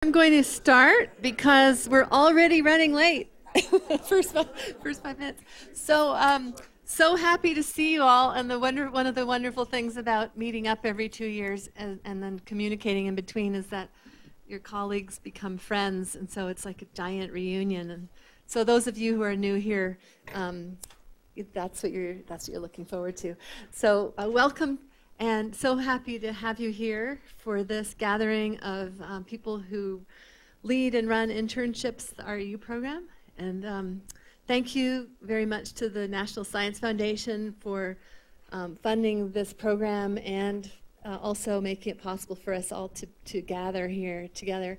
I'm going to start because we're already running late. first 5 minutes. So happy to see you all. And one of the wonderful things about meeting up every 2 years and then communicating in between is that your colleagues become friends, and so it's like a giant reunion. And so those of you who are new here, that's what you're looking forward to. So welcome. And so happy to have you here for this gathering of people who lead and run internships, the REU program. And thank you very much to the National Science Foundation for funding this program and also making it possible for us all to gather here together.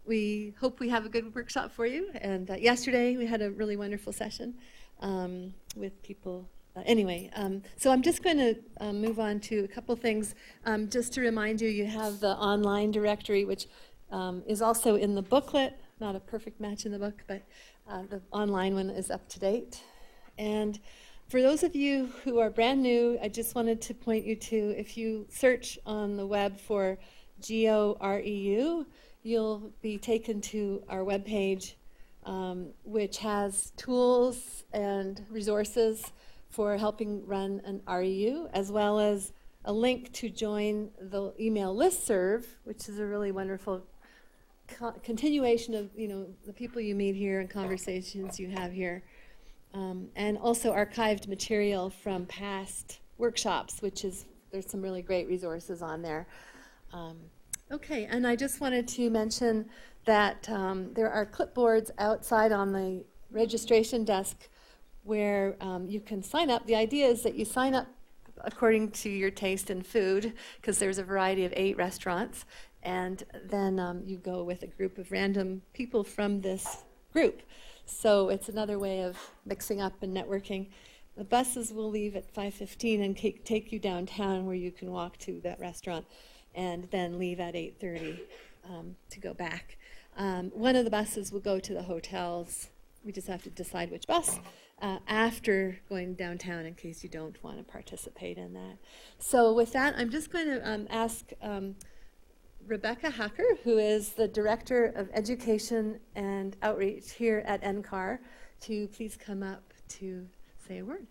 We hope we have a good workshop for you. And yesterday we had a really wonderful session with people. So I'm just going to move on to a couple things. Just to remind you, you have the online directory, which is also in the booklet. Not a perfect match in the book, but the online one is up to date. And for those of you who are brand new, I just wanted to point you to, if you search on the web for GOREU, you'll be taken to our webpage, which has tools and resources for helping run an REU, as well as a link to join the email listserv, which is a really wonderful continuation of the people you meet here and conversations you have here, and also archived material from past workshops, there's some really great resources on there. Okay, and I just wanted to mention that there are clipboards outside on the registration desk where you can sign up. The idea is that you sign up according to your taste in food, because there's a variety of 8 restaurants, and then you go with a group of random people from this group. So it's another way of mixing up and networking. The buses will leave at 5:15 and take you downtown where you can walk to that restaurant and then leave at 8:30 to go back. One of the buses will go to the hotels. We just have to decide which bus after going downtown in case you don't want to participate in that. So with that, I'm just going to ask Rebecca Hacker, who is the Director of Education and Outreach here at NCAR, to please come up to say a word.